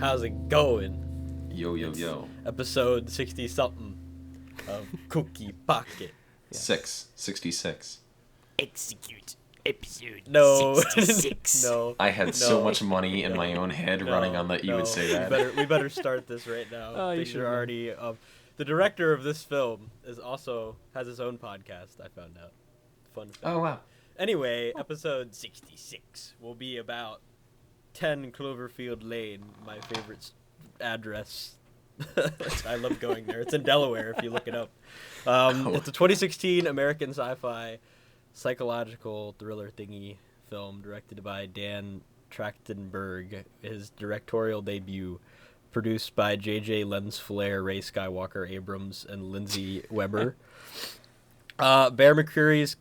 How's it going? Yo, yo, yo. Episode 60-something of Cookie Pocket. Yes. 66. Execute episode No. 66. No. I had so much money in my own head running on that you would say that. We better start this right now. Oh, you Things should are already the director of this film has his own podcast, I found out. Fun fact. Oh, wow. Anyway, episode 66 will be about 10 Cloverfield Lane, my favorite address. I love going there. It's in Delaware if you look it up. It's a 2016 American sci-fi psychological thriller thingy film directed by Dan Trachtenberg. His directorial debut, produced by J.J. Lensflare, Ray Skywalker Abrams, and Lindsay Weber. Bear McCreary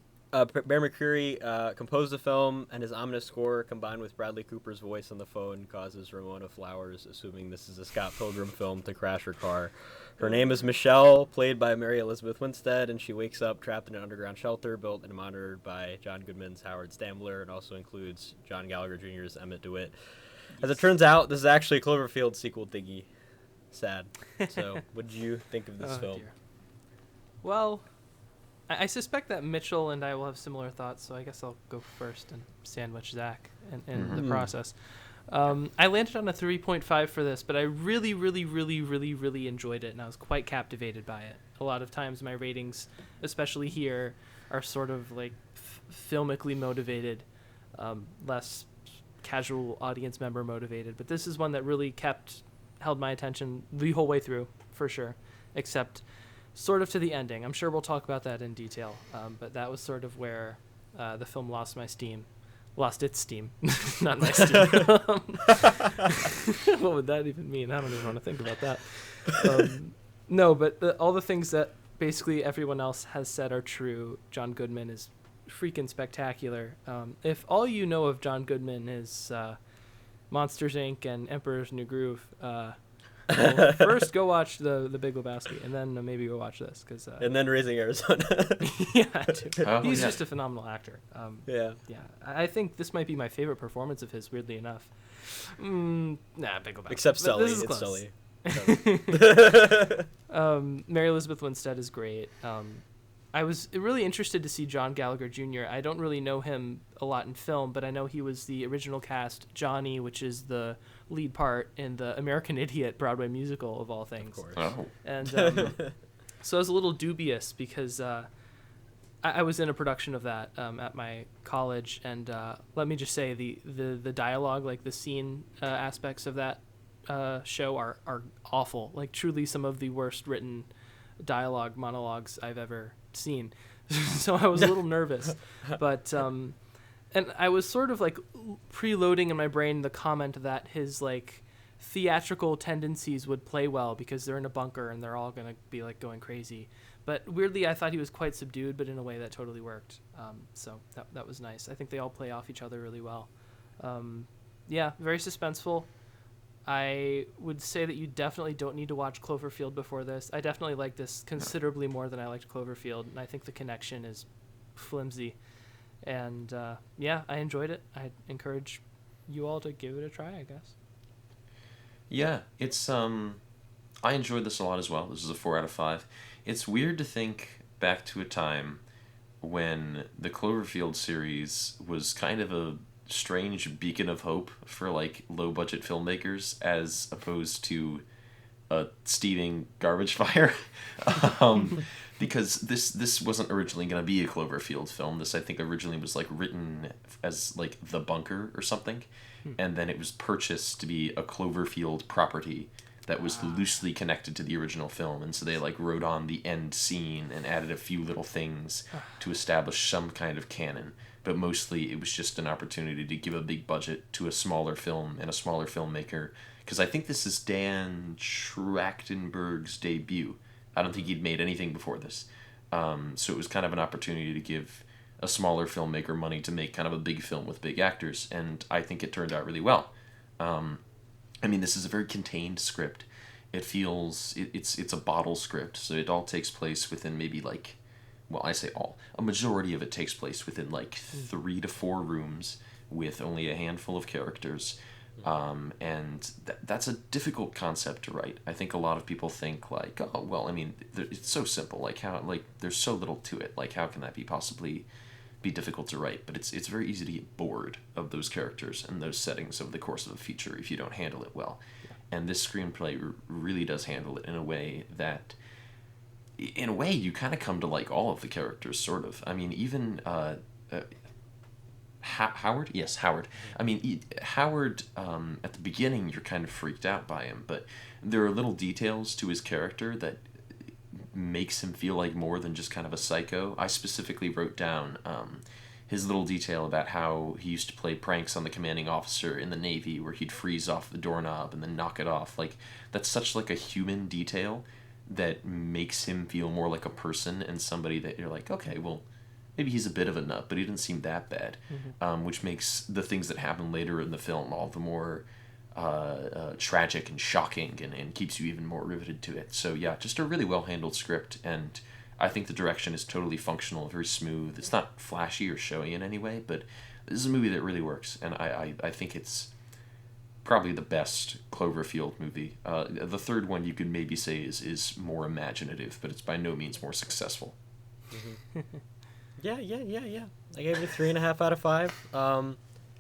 composed the film, and his ominous score, combined with Bradley Cooper's voice on the phone, causes Ramona Flowers, assuming this is a Scott Pilgrim film, to crash her car. Her name is Michelle, played by Mary Elizabeth Winstead, and she wakes up trapped in an underground shelter built and monitored by John Goodman's Howard Stambler, and also includes John Gallagher Jr.'s Emmett DeWitt. As it turns out, this is actually a Cloverfield sequel thingy. Sad. So, what did you think of this film? Dear. Well, I suspect that Mitchell and I will have similar thoughts, so I guess I'll go first and sandwich Zach in the process. I landed on a 3.5 for this, but I really, really, really, really, really enjoyed it, and I was quite captivated by it. A lot of times my ratings, especially here, are sort of like filmically motivated, less casual audience member motivated, but this is one that really held my attention the whole way through, for sure, except sort of to the ending. I'm sure we'll talk about that in detail, but that was sort of where the film lost its steam, not my steam. What would that even mean? I don't even want to think about that. No, but all the things that basically everyone else has said are true. John Goodman is freaking spectacular. If all you know of John Goodman is Monsters, Inc. and Emperor's New Groove, well, first go watch the Big Lebowski, and then maybe go watch this, and then Raising Arizona. Yeah, dude. He's just a phenomenal actor. Yeah. I think this might be my favorite performance of his, weirdly enough. Big Lebowski. Except But Sully. this is It's close. Sully. Mary Elizabeth Winstead is great. I was really interested to see John Gallagher Jr. I don't really know him a lot in film, but I know he was the original cast Johnny, which is the lead part in the American Idiot Broadway musical, of all things. Of course. Oh. And so I was a little dubious because I was in a production of that at my college, and let me just say the dialogue, like the scene aspects of that show are awful. Like, truly some of the worst written monologues I've ever seen. So I was a little nervous, but and I was sort of like preloading in my brain the comment that his like theatrical tendencies would play well because they're in a bunker and they're all gonna be like going crazy. But weirdly, I thought he was quite subdued, but in a way that totally worked. So that was nice. I think they all play off each other really well. Yeah, very suspenseful. I would say that you definitely don't need to watch Cloverfield before this. I definitely like this considerably more than I liked Cloverfield, and I think the connection is flimsy. And yeah, I enjoyed it. I encourage you all to give it a try, I guess. Yeah, it's I enjoyed this a lot as well. This is a 4 out of 5. It's weird to think back to a time when the Cloverfield series was kind of a strange beacon of hope for like low budget filmmakers, as opposed to a steaming garbage fire. Because this wasn't originally going to be a Cloverfield film. This, I think, originally was like written as like The Bunker or something, and then it was purchased to be a Cloverfield property that was loosely connected to the original film, and so they like wrote on the end scene and added a few little things to establish some kind of canon. But mostly it was just an opportunity to give a big budget to a smaller film and a smaller filmmaker. Because I think this is Dan Trachtenberg's debut. I don't think he'd made anything before this. So it was kind of an opportunity to give a smaller filmmaker money to make kind of a big film with big actors. And I think it turned out really well. I mean, this is a very contained script. It feels, it's a bottle script. So it all takes place within maybe like, well, I say all. A majority of it takes place within like 3 to 4 rooms with only a handful of characters. And that's a difficult concept to write. I think a lot of people think like, oh well, I mean, it's so simple. Like how there's so little to it. Like how can that possibly be difficult to write? But it's very easy to get bored of those characters and those settings over the course of a feature if you don't handle it well. Yeah. And this screenplay really does handle it in a way that, in a way, you kind of come to like all of the characters, sort of. I mean, even Howard? Yes, Howard. I mean, Howard, at the beginning, you're kind of freaked out by him, but there are little details to his character that makes him feel like more than just kind of a psycho. I specifically wrote down his little detail about how he used to play pranks on the commanding officer in the Navy, where he'd freeze off the doorknob and then knock it off. Like, that's such like a human detail that makes him feel more like a person and somebody that you're like, okay, well, maybe he's a bit of a nut, but he didn't seem that bad, which makes the things that happen later in the film all the more tragic and shocking, and keeps you even more riveted to it. So yeah, just a really well-handled script, and I think the direction is totally functional, very smooth. It's not flashy or showy in any way, but this is a movie that really works, and I think it's probably the best Cloverfield movie. The third one you could maybe say is more imaginative, but it's by no means more successful. Yeah. I gave it 3.5 out of 5.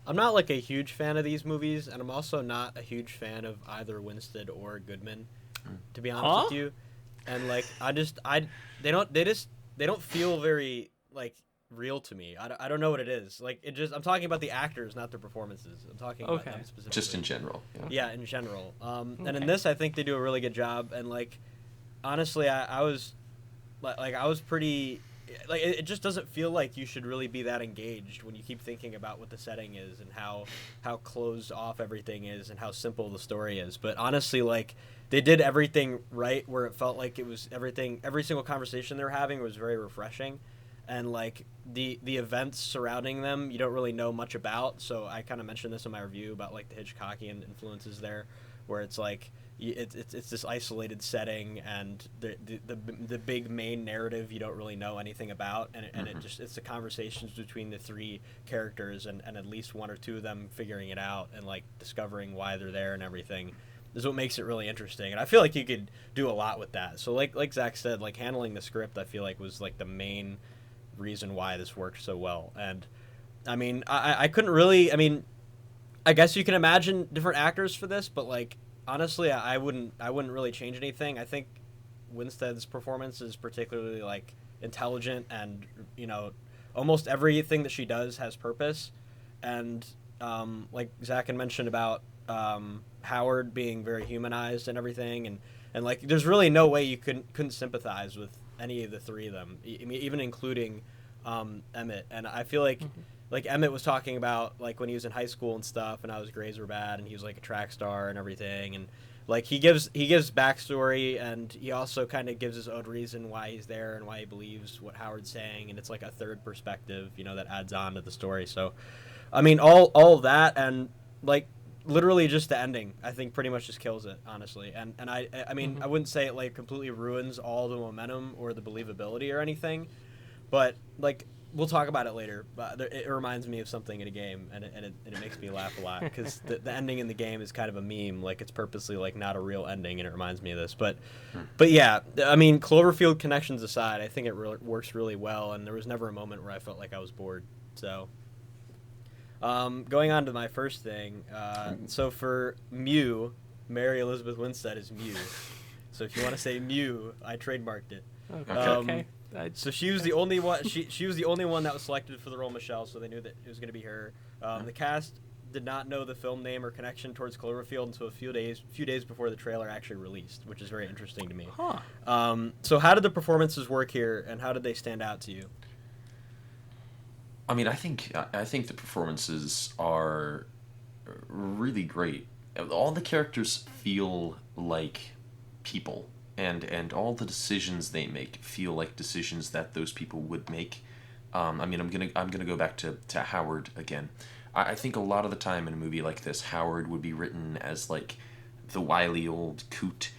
I'm not like a huge fan of these movies, and I'm also not a huge fan of either Winstead or Goodman, to be honest with you. And like, they don't feel very like real to me. I don't know what it is. Like, I'm talking about the actors, not their performances. I'm talking about them specifically. Just in general. Yeah, in general. And in this, I think they do a really good job. And like, honestly, I was pretty. Like, it just doesn't feel like you should really be that engaged when you keep thinking about what the setting is and how closed off everything is and how simple the story is. But honestly, like, they did everything right, where it felt like it was everything. Every single conversation they're having was very refreshing, and like the events surrounding them, you don't really know much about. So I kind of mentioned this in my review about like the Hitchcockian influences there, where it's like, it's this isolated setting, and the big main narrative you don't really know anything about, and it's the conversations between the three characters, and at least one or two of them figuring it out and like discovering why they're there and everything is what makes it really interesting. And I feel like you could do a lot with that. So like Zach said, like, handling the script, I feel like was like the main reason why this worked so well. And I mean, I couldn't really, I mean, I guess you can imagine different actors for this, but like, honestly, I wouldn't really change anything. I think Winstead's performance is particularly like intelligent, and you know, almost everything that she does has purpose. And like Zach had mentioned about Howard being very humanized and everything, and like, there's really no way you couldn't sympathize with any of the three of them. I mean, even including Emmett. And I feel like. Like, Emmett was talking about, like, when he was in high school and stuff, and how his grades were bad, and he was, like, a track star and everything, and, like, he gives backstory, and he also kind of gives his own reason why he's there and why he believes what Howard's saying, and it's, like, a third perspective, you know, that adds on to the story. So, I mean, all of that, and, like, literally just the ending, I think, pretty much just kills it, honestly. And I mean, I wouldn't say it, like, completely ruins all the momentum or the believability or anything, but, like, we'll talk about it later, but it reminds me of something in a game, and it makes me laugh a lot, because the ending in the game is kind of a meme. Like, it's purposely, like, not a real ending, and it reminds me of this. But yeah, I mean, Cloverfield connections aside, I think it works really well, and there was never a moment where I felt like I was bored. So, going on to my first thing, so for Mew, Mary Elizabeth Winstead is Mew. So if you want to say Mew, I trademarked it. Okay. So she was the only one. She was the only one that was selected for the role, Michelle. So they knew that it was going to be her. The cast did not know the film name or connection towards Cloverfield until a few days before the trailer actually released, which is very interesting to me. So how did the performances work here, and how did they stand out to you? I mean, I think the performances are really great. All the characters feel like people. And all the decisions they make feel like decisions that those people would make. I mean, I'm gonna go back to Howard again. I think a lot of the time in a movie like this, Howard would be written as like the wily old coot,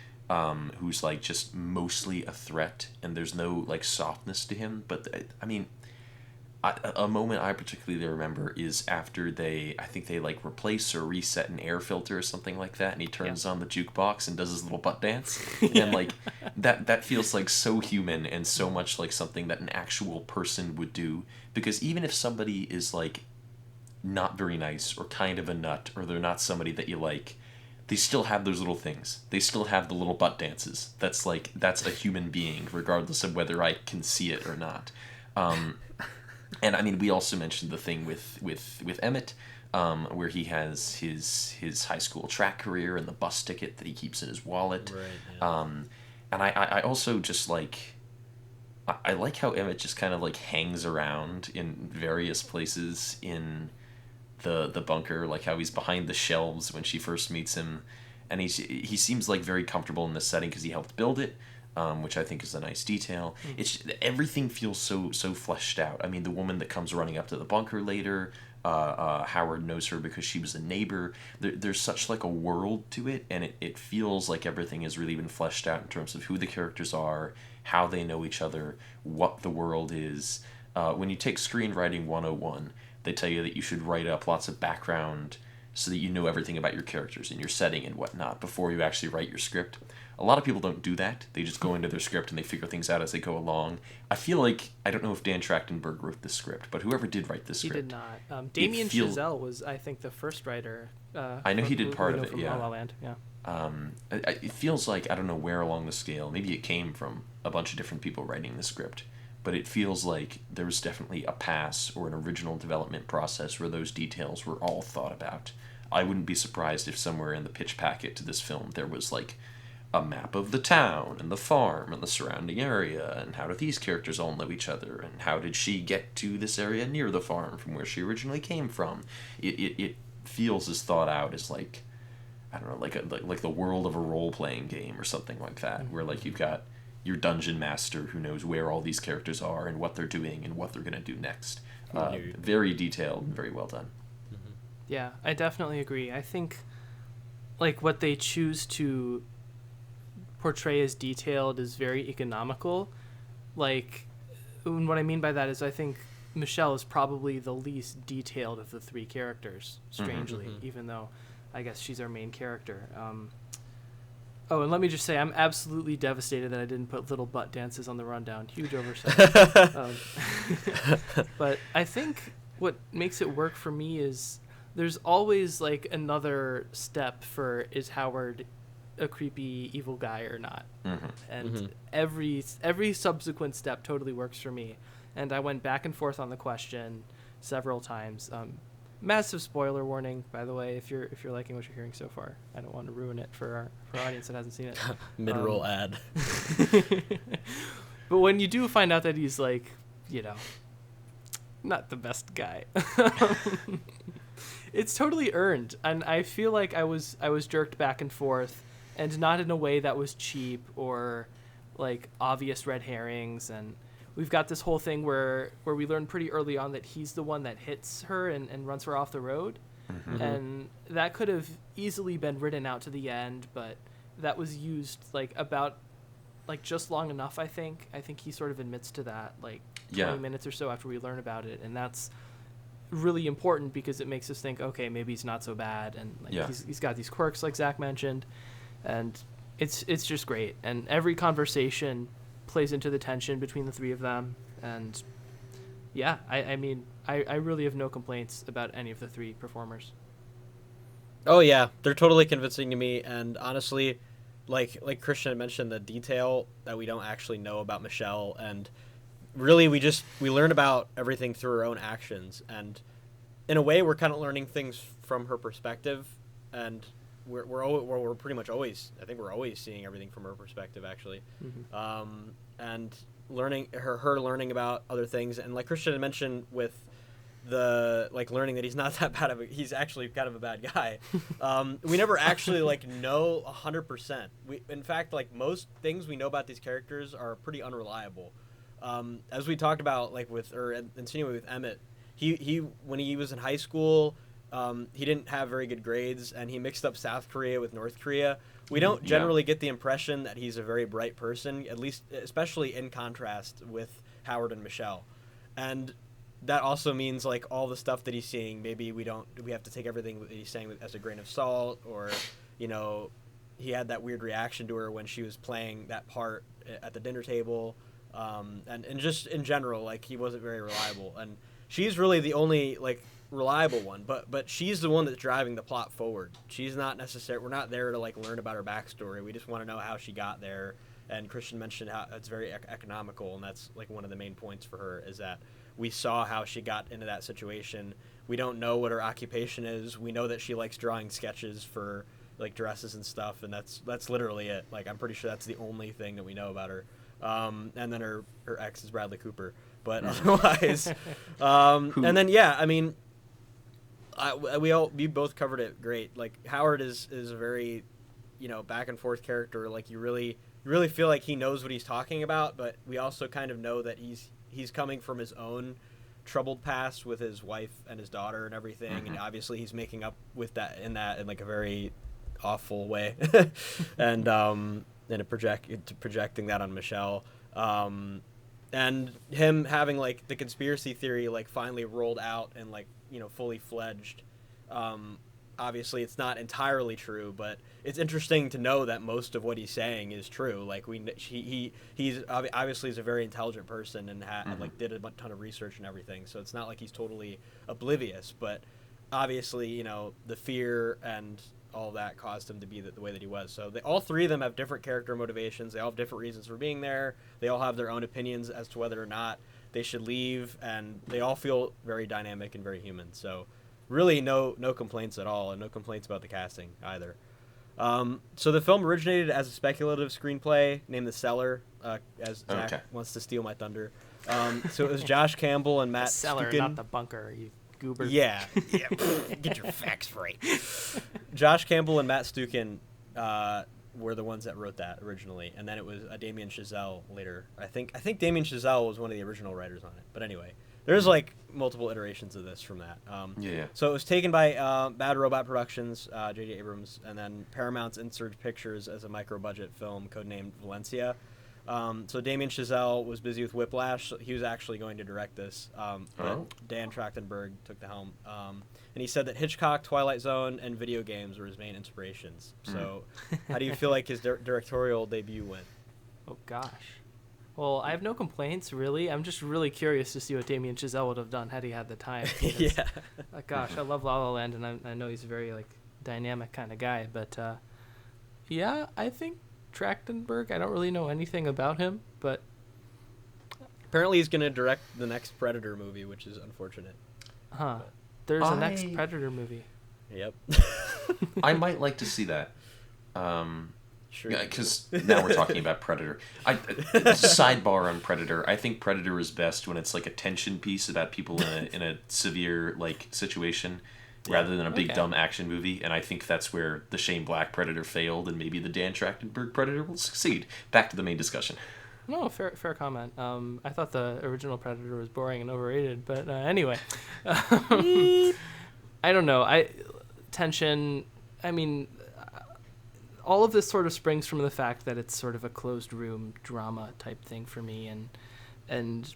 who's like just mostly a threat, and there's no like softness to him. But I mean, A moment I particularly remember is after I think they like replace or reset an air filter or something like that, and he turns on the jukebox and does his little butt dance, and like that feels like so human and so much like something that an actual person would do. Because even if somebody is like not very nice or kind of a nut, or they're not somebody that you like, they still have those little things. They still have the little butt dances. That's a human being, regardless of whether I can see it or not. And I mean, we also mentioned the thing with Emmett, where he has his high school track career and the bus ticket that he keeps in his wallet. Right, yeah. And I also just like, I like how Emmett just kind of like hangs around in various places in the bunker, like how he's behind the shelves when she first meets him, and he seems like very comfortable in this setting because he helped build it. Which I think is a nice detail. It's everything feels so fleshed out. I mean, the woman that comes running up to the bunker later, Howard knows her because she was a neighbor. There's such like a world to it, and it feels like everything has really been fleshed out in terms of who the characters are, how they know each other, what the world is. When you take Screenwriting 101, they tell you that you should write up lots of background so that you know everything about your characters and your setting and whatnot before you actually write your script. A lot of people don't do that. They just go into their script and they figure things out as they go along. I feel like, I don't know if Dan Trachtenberg wrote this script, but whoever did write this script... He did not. Damien Chazelle was, I think, the first writer. I know he did part of it, from yeah. La La Land, yeah. It feels like, I don't know where along the scale, maybe it came from a bunch of different people writing the script, but it feels like there was definitely a pass or an original development process where those details were all thought about. I wouldn't be surprised if somewhere in the pitch packet to this film there was like a map of the town and the farm and the surrounding area, and how do these characters all know each other, and how did she get to this area near the farm from where she originally came from. It feels as thought out as like, I don't know, like the world of a role-playing game or something like that, where like you've got your dungeon master who knows where all these characters are and what they're doing and what they're going to do next. Very detailed and very well done. Yeah, I definitely agree. I think like what they choose to portray as detailed is very economical. Like, what I mean by that is I think Michelle is probably the least detailed of the three characters, strangely, even though I guess she's our main character. Oh, and let me just say, I'm absolutely devastated that I didn't put little butt dances on the rundown. Huge oversight. But I think what makes it work for me is there's always like another step for, is Howard a creepy evil guy or not? And every subsequent step totally works for me. And I went back and forth on the question several times. Massive spoiler warning, by the way, if you're liking what you're hearing so far. I don't want to ruin it for our audience that hasn't seen it. Mid-roll ad. But when you do find out that he's like, you know, not the best guy, it's totally earned, and I feel like I was jerked back and forth, and not in a way that was cheap or like obvious red herrings. And we've got this whole thing where we learn pretty early on that he's the one that hits her and runs her off the road. And that could have easily been written out to the end, but that was used like about like just long enough. I think he sort of admits to that like 20 minutes or so after we learn about it, and that's really important because it makes us think, okay, maybe he's not so bad, and like he's got these quirks like Zach mentioned, and it's just great. And every conversation plays into the tension between the three of them, and yeah, I mean I really have no complaints about any of the three performers. Oh yeah, they're totally convincing to me, and honestly, like Christian had mentioned, the detail that we don't actually know about Michelle, and really we learn about everything through her own actions, and in a way we're kind of learning things from her perspective, and we're pretty much always, I think we're always seeing everything from her perspective actually. And learning her learning about other things, and like Christian had mentioned with the like learning that he's not that bad of he's actually kind of a bad guy. We never actually like know 100%. In fact, like most things we know about these characters are pretty unreliable. As we talked about like insinuated with Emmett, he when he was in high school, he didn't have very good grades, and he mixed up South Korea with North Korea. We don't generally get the impression that he's a very bright person, at least especially in contrast with Howard and Michelle. And that also means like all the stuff that he's seeing, maybe we have to take everything that he's saying as a grain of salt, or he had that weird reaction to her when she was playing that part at the dinner table, and just in general, like, he wasn't very reliable, and she's really the only like reliable one, but she's the one that's driving the plot forward. She's not necessary. We're not there to like learn about her backstory. We just want to know how she got there. And Christian mentioned how it's very economical, and that's like one of the main points for her, is that we saw how she got into that situation. We don't know what her occupation is. We know that she likes drawing sketches for like dresses and stuff, and that's literally it. Like, I'm pretty sure that's the only thing that we know about her. And then her ex is Bradley Cooper, but otherwise, and then I mean, we both covered it great. Like, Howard is a very back and forth character. Like, you really feel like he knows what he's talking about, but we also kind of know that he's coming from his own troubled past with his wife and his daughter and everything, mm-hmm. and obviously he's making up with that in like a very awful way, and projecting that on Michelle, and him having like the conspiracy theory like finally rolled out and like fully fledged. Obviously, it's not entirely true, but it's interesting to know that most of what he's saying is true. Like, he's obviously is a very intelligent person and mm-hmm. like did a ton of research and everything. So it's not like he's totally oblivious, but obviously, the fear and all that caused him to be the way that he was. So all three of them have different character motivations. They all have different reasons for being there. They all have their own opinions as to whether or not they should leave, and they all feel very dynamic and very human. So really no complaints at all, and no complaints about the casting either. So the film originated as a speculative screenplay named The Cellar, as Zach wants to steal my thunder. So it was Josh Campbell and Matt The Cellar, Stukin. not the bunker, you goober. Yeah. Get your facts right. Josh Campbell and Matt Stukin were the ones that wrote that originally, and then it was Damien Chazelle later. I think Damien Chazelle was one of the original writers on it. But anyway, there's like multiple iterations of this from that. So it was taken by Bad Robot Productions, J.J. Abrams, and then Paramount's Insurge Pictures as a micro-budget film codenamed Valencia. So Damien Chazelle was busy with Whiplash. So he was actually going to direct this, but Dan Trachtenberg took the helm. And he said that Hitchcock, Twilight Zone, and video games were his main inspirations. So how do you feel like his directorial debut went? Oh, gosh. Well, I have no complaints, really. I'm just really curious to see what Damien Chazelle would have done had he had the time. Yeah. Gosh, I love La La Land, and I know he's a very like dynamic kind of guy. But I think Trachtenberg, I don't really know anything about him, but apparently he's going to direct the next Predator movie, which is unfortunate. But there's a next Predator movie. Yep. I might like to see that. Sure. Yeah, because now we're talking about Predator. Sidebar on Predator. I think Predator is best when it's like a tension piece about people in a severe like situation, rather than a big dumb action movie. And I think that's where the Shane Black Predator failed, and maybe the Dan Trachtenberg Predator will succeed. Back to the main discussion. No, fair comment. I thought the original Predator was boring and overrated, but anyway, I don't know. Tension. I mean, all of this sort of springs from the fact that it's sort of a closed room drama type thing for me, and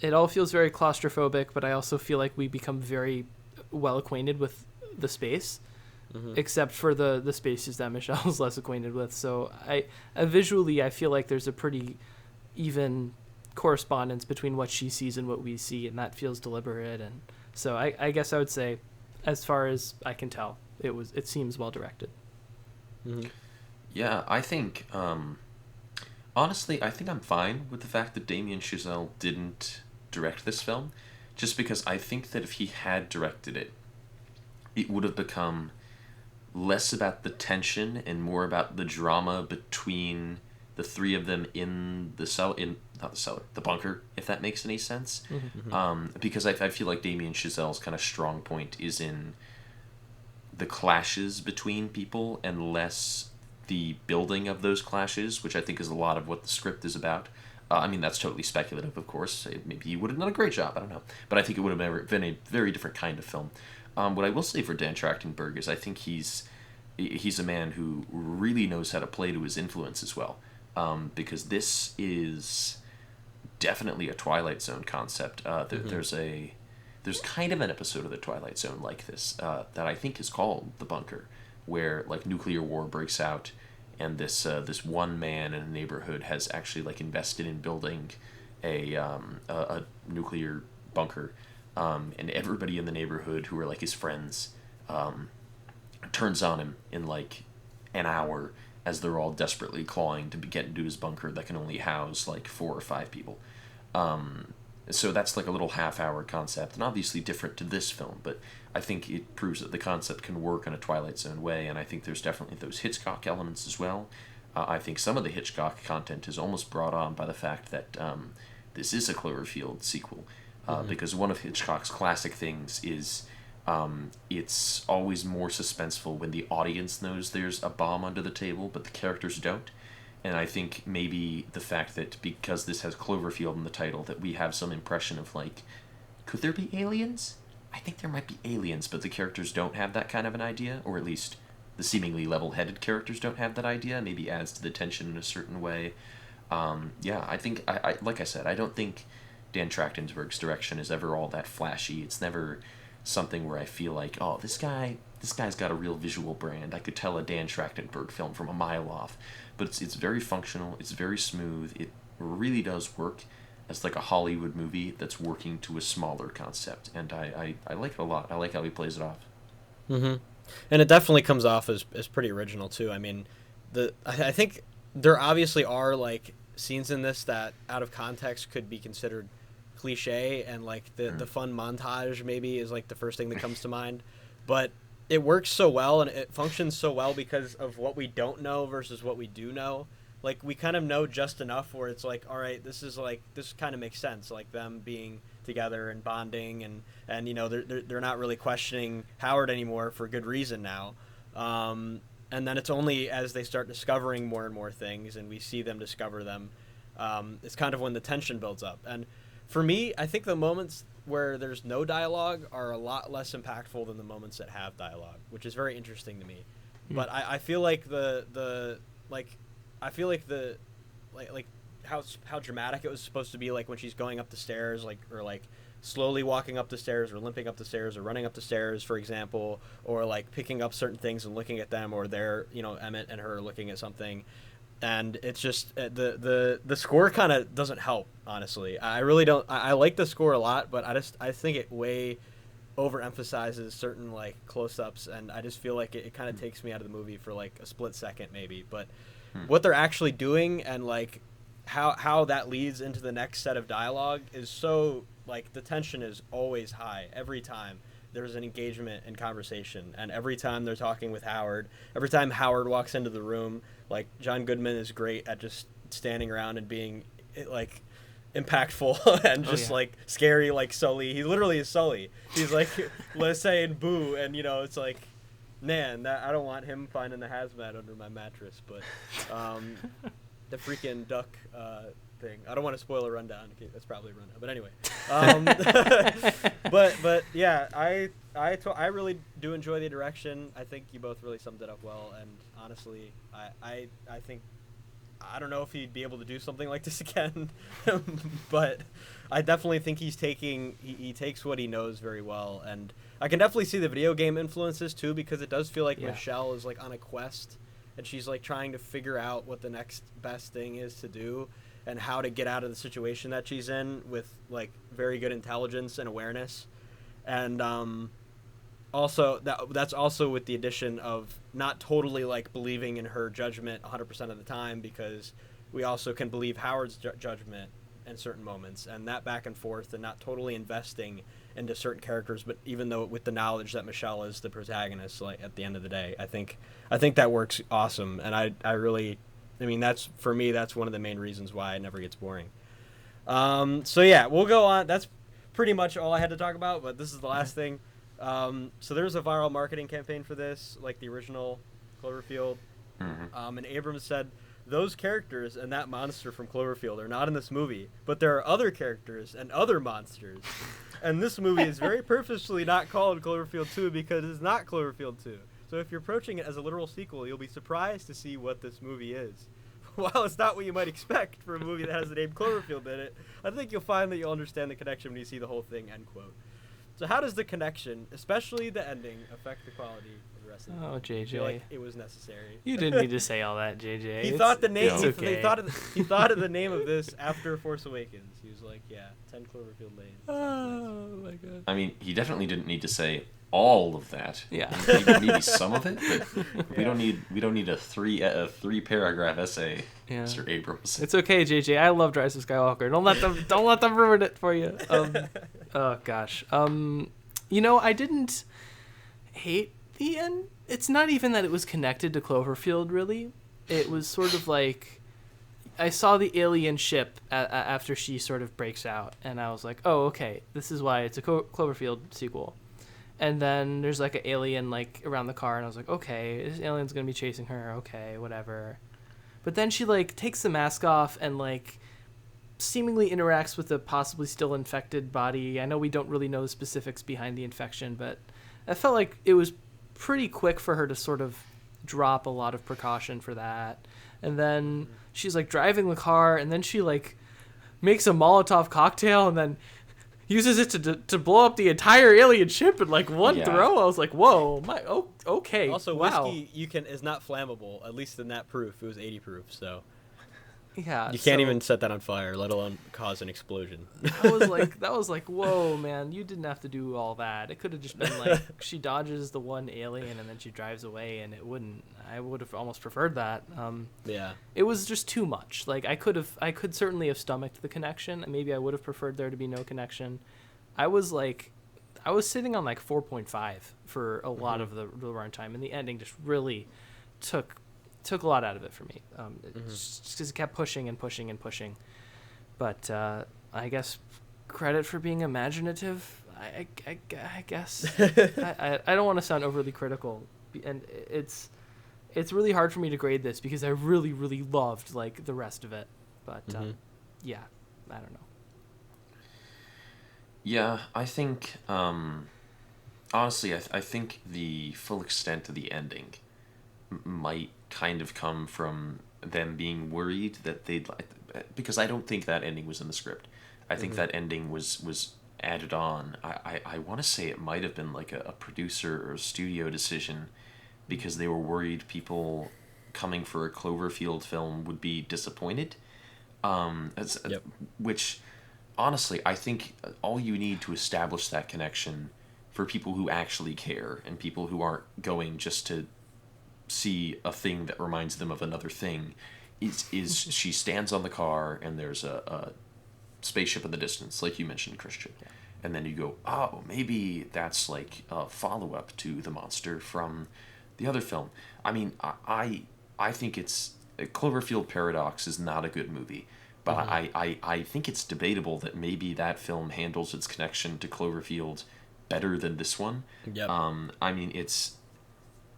it all feels very claustrophobic. But I also feel like we become very well acquainted with the space, except for the spaces that Michelle's less acquainted with. So I visually, I feel like there's a pretty even correspondence between what she sees and what we see, and that feels deliberate. And so I guess I would say, as far as I can tell, it seems well directed. Yeah, I think honestly, I think I'm fine with the fact that Damien Chazelle didn't direct this film, just because I think that if he had directed it, it would have become less about the tension and more about the drama between the three of them in the bunker, if that makes any sense. Because I feel like Damien Chazelle's kind of strong point is in the clashes between people and less the building of those clashes, which I think is a lot of what the script is about. I mean, that's totally speculative, of course. Maybe he would have done a great job, I don't know. But I think it would have been a very different kind of film. What I will say for Dan Trachtenberg is I think he's a man who really knows how to play to his influence as well. Because this is definitely a Twilight Zone concept. There's kind of an episode of the Twilight Zone like this that I think is called The Bunker, where like nuclear war breaks out, and this one man in a neighborhood has actually like invested in building a nuclear bunker, and everybody in the neighborhood who are like his friends turns on him in like an hour as they're all desperately clawing to get into his bunker that can only house like 4 or 5 people. So that's like a little half-hour concept, and obviously different to this film, but I think it proves that the concept can work in a Twilight Zone way, and I think there's definitely those Hitchcock elements as well. I think some of the Hitchcock content is almost brought on by the fact that this is a Cloverfield sequel, because one of Hitchcock's classic things is it's always more suspenseful when the audience knows there's a bomb under the table, but the characters don't. And I think maybe the fact that because this has Cloverfield in the title, that we have some impression of like, could there be aliens? I think there might be aliens, but the characters don't have that kind of an idea, or at least the seemingly level-headed characters don't have that idea. Maybe adds to the tension in a certain way. I think, I like I said, I don't think Dan Trachtenberg's direction is ever all that flashy. It's never something where I feel like, oh, this guy's got a real visual brand. I could tell a Dan Trachtenberg film from a mile off. But it's very functional, it's very smooth, it really does work as like a Hollywood movie that's working to a smaller concept, and I like it a lot. I like how he plays it off. Mm-hmm. And it definitely comes off as pretty original too. I mean, I think there obviously are like scenes in this that out of context could be considered cliche, and like the fun montage maybe is like the first thing that comes to mind, but it works so well and it functions so well because of what we don't know versus what we do know. Like, we kind of know just enough where it's like, all right, this kind of makes sense, like them being together and bonding, and you know, they're not really questioning Howard anymore for good reason now. And then it's only as they start discovering more and more things and we see them discover them, it's kind of when the tension builds up. And for me, I think the moments where there's no dialogue are a lot less impactful than the moments that have dialogue, which is very interesting to me. But I feel like how dramatic it was supposed to be, like when she's going up the stairs, like, or like slowly walking up the stairs or limping up the stairs or running up the stairs, for example, or like picking up certain things and looking at them, or they're, you know, Emmett and her looking at something. And it's just the score kind of doesn't help, honestly. I really don't. I like the score a lot, but I think it way overemphasizes certain like close-ups, and I just feel like it kind of takes me out of the movie for like a split second maybe. But what they're actually doing and like how that leads into the next set of dialogue is so, like, the tension is always high every time there's an engagement and conversation, and every time they're talking with Howard, every time Howard walks into the room, like, John Goodman is great at just standing around and being like impactful and just like scary, like Sully. He literally is Sully. He's like saying boo, and you know, it's like, man, that I don't want him finding the hazmat under my mattress. But the freaking duck thing, I don't want to spoil a rundown. That's probably a rundown, but anyway. But yeah, I really do enjoy the direction. I think you both really summed it up well, and honestly, I think, I don't know if he'd be able to do something like this again, but I definitely think he takes what he knows very well, and I can definitely see the video game influences too, because it does feel like Michelle is like on a quest, and she's like trying to figure out what the next best thing is to do and how to get out of the situation that she's in with like very good intelligence and awareness. And also that's also with the addition of not totally like believing in her judgment 100% of the time, because we also can believe Howard's judgment in certain moments, and that back and forth, and not totally investing into certain characters, but even though with the knowledge that Michelle is the protagonist, like at the end of the day, I think that works awesome. And I mean, that's, for me, that's one of the main reasons why it never gets boring. So yeah, we'll go on. That's pretty much all I had to talk about, but this is the last thing. So there's a viral marketing campaign for this, like the original Cloverfield. And Abrams said, those characters and that monster from Cloverfield are not in this movie, but there are other characters and other monsters. And this movie is very purposefully not called Cloverfield 2 because it's not Cloverfield 2. So if you're approaching it as a literal sequel, you'll be surprised to see what this movie is. while it's not what you might expect for a movie that has the name Cloverfield in it, I think you'll find that you'll understand the connection when you see the whole thing, end quote. So how does the connection, especially the ending, affect the quality of the rest of the movie? JJ. I feel like it was necessary. You didn't need to say all that, JJ. He thought the name. It's okay. He thought of the name of this after Force Awakens. He was like, "Yeah, 10 Cloverfield Lane." Oh my god. I mean, he definitely didn't need to say all of that. Yeah. Maybe some of it, but we don't need a three paragraph essay, Yeah. Mr. Abrams. It's okay, JJ. I love Rise of Skywalker. Don't let them ruin it for you. Oh gosh. I didn't hate the end. It's not even that it was connected to Cloverfield, really. It was sort of like I saw the alien ship after she sort of breaks out, and I was like, oh, okay, this is why it's a Cloverfield sequel. And then there's like an alien like around the car, and I was like, okay, this alien's gonna be chasing her. Okay, whatever. But then she like takes the mask off and like seemingly interacts with a possibly still infected body. I know we don't really know the specifics behind the infection, but I felt like it was pretty quick for her to sort of drop a lot of precaution for that. And then she's like driving the car, and then she like makes a Molotov cocktail and then uses it to blow up the entire alien ship in like one throw. I was like, whoa, okay. Also, wow. whiskey is not flammable, at least in that proof. It was 80 proof, so yeah, you can't even set that on fire, let alone cause an explosion. that was like, whoa, man, you didn't have to do all that. It could have just been like she dodges the one alien and then she drives away, and it wouldn't. I would have almost preferred that. Yeah, it was just too much. Like I could certainly have stomached the connection. Maybe I would have preferred there to be no connection. I was sitting on like 4.5 for a lot of the runtime, and the ending just really took a lot out of it for me. Just because it kept pushing and pushing and pushing. But I guess credit for being imaginative. I guess I don't want to sound overly critical, and it's really hard for me to grade this because I really, really loved like the rest of it. But yeah, I don't know. Yeah, I think honestly, I think the full extent of the ending might kind of come from them being worried that because I don't think that ending was in the script. I think that ending was added on. I want to say it might have been like a producer or a studio decision, because they were worried people coming for a Cloverfield film would be disappointed. Which, honestly, I think all you need to establish that connection for people who actually care and people who aren't going just to see a thing that reminds them of another thing is she stands on the car and there's a spaceship in the distance, like you mentioned, Christian. Yeah. And then you go, oh, maybe that's like a follow-up to the monster from the other film. I mean, I think it's Cloverfield Paradox is not a good movie, but I think it's debatable that maybe that film handles its connection to Cloverfield better than this one. Yep. I mean, it's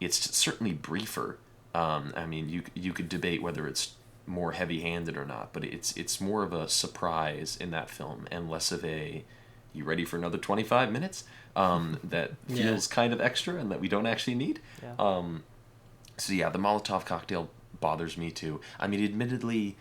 certainly briefer. I mean, you could debate whether it's more heavy-handed or not, but it's more of a surprise in that film and less of a, you ready for another 25 minutes? That feels kind of extra and that we don't actually need. Yeah. So yeah, the Molotov cocktail bothers me too. I mean, admittedly,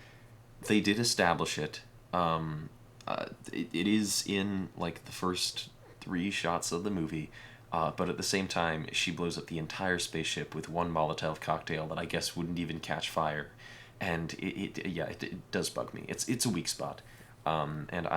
they did establish it. It is in like the first 3 shots of the movie. But at the same time, she blows up the entire spaceship with one Molotov cocktail that I guess wouldn't even catch fire, and it does bug me. It's a weak spot, and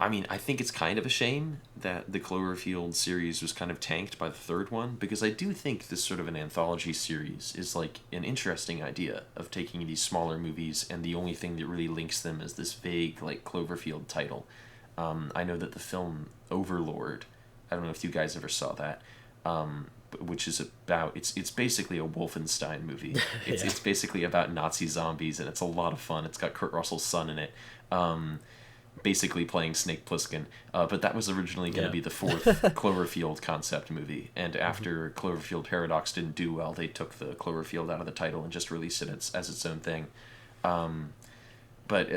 I mean, I think it's kind of a shame that the Cloverfield series was kind of tanked by the third one, because I do think this sort of an anthology series is like an interesting idea of taking these smaller movies and the only thing that really links them is this vague like Cloverfield title. I know that the film Overlord, I don't know if you guys ever saw that, which is about, it's basically a Wolfenstein movie. It's basically about Nazi zombies, and it's a lot of fun. It's got Kurt Russell's son in it, basically playing Snake Plissken. But that was originally going to be the 4th Cloverfield concept movie, and after Cloverfield Paradox didn't do well, they took the Cloverfield out of the title and just released it as its own thing. But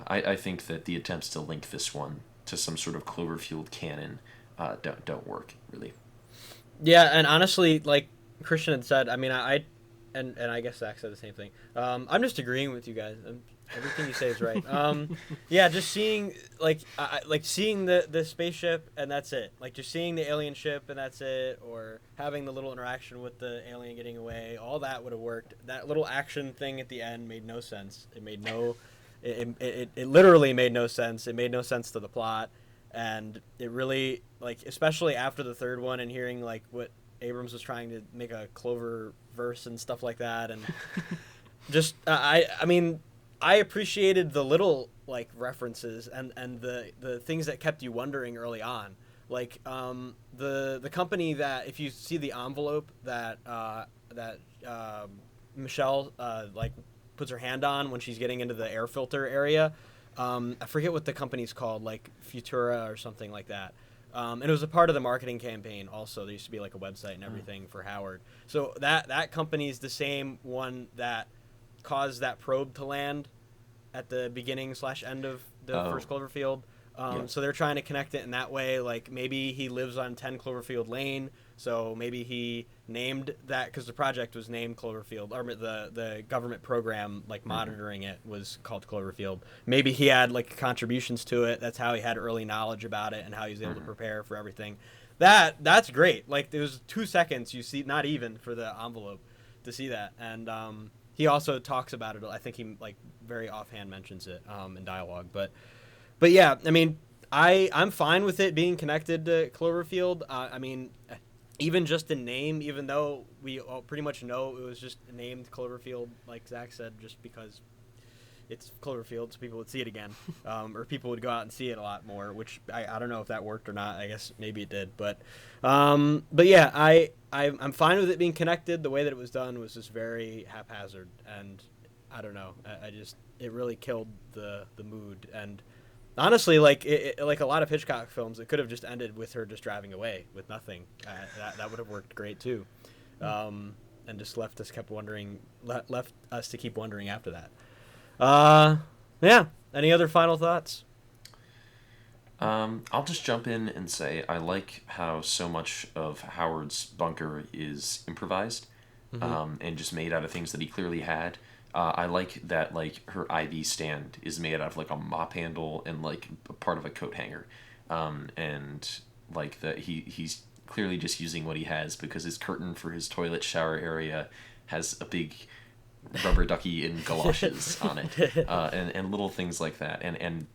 I think that the attempts to link this one to some sort of Cloverfield canon don't work, really. Yeah, and honestly, like Christian had said, I mean, I and I guess Zach said the same thing. I'm just agreeing with you guys. Everything you say is right. Yeah, just seeing like seeing the spaceship and that's it. Like just seeing the alien ship and that's it, or having the little interaction with the alien getting away. All that would have worked. That little action thing at the end made no sense. It made no. It literally made no sense. It made no sense to the plot, and it really like especially after the third one and hearing like what Abrams was trying to make a Clover verse and stuff like that, and just I mean I appreciated the little like references and the things that kept you wondering early on, like the company that if you see the envelope that Michelle like puts her hand on when she's getting into the air filter area. I forget what the company's called, like Futura or something like that. And it was a part of the marketing campaign also. There used to be like a website and everything for Howard. So that company's the same one that caused that probe to land at the beginning / end of the first Cloverfield. So they're trying to connect it in that way. Like maybe he lives on 10 Cloverfield Lane. So maybe he named that because the project was named Cloverfield, or the government program like monitoring it was called Cloverfield. Maybe he had like contributions to it. That's how he had early knowledge about it and how he was able to prepare for everything. That's great. Like it was 2 seconds you see, not even for the envelope to see that. And he also talks about it. I think he like very offhand mentions it in dialogue. But yeah, I mean, I'm fine with it being connected to Cloverfield. I mean, even just in name, even though we all pretty much know it was just named Cloverfield, like Zach said, just because it's Cloverfield, so people would see it again, or people would go out and see it a lot more. Which I don't know if that worked or not. I guess maybe it did, but yeah, I'm fine with it being connected. The way that it was done was just very haphazard, and I don't know. I just it really killed the mood. And honestly, like like a lot of Hitchcock films, it could have just ended with her just driving away with nothing. That would have worked great too, and just left us to keep wondering after that. Yeah. Any other final thoughts? I'll just jump in and say I like how so much of Howard's bunker is improvised, and just made out of things that he clearly had. I like that like her IV stand is made out of like a mop handle and like part of a coat hanger, and like that he's clearly just using what he has because his curtain for his toilet shower area has a big rubber ducky in galoshes on it, and little things like that, and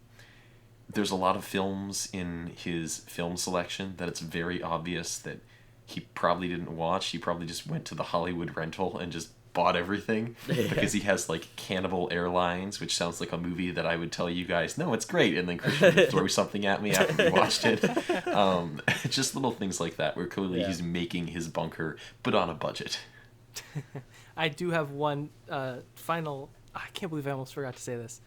there's a lot of films in his film selection that it's very obvious that he probably didn't watch. He probably just went to the Hollywood rental and just bought everything, because he has like Cannibal Airlines, which sounds like a movie that I would tell you guys, no, it's great, and then Christian would throw something at me after we watched it. Just little things like that where clearly he's making his bunker but on a budget. I do have one final. I can't believe I almost forgot to say this,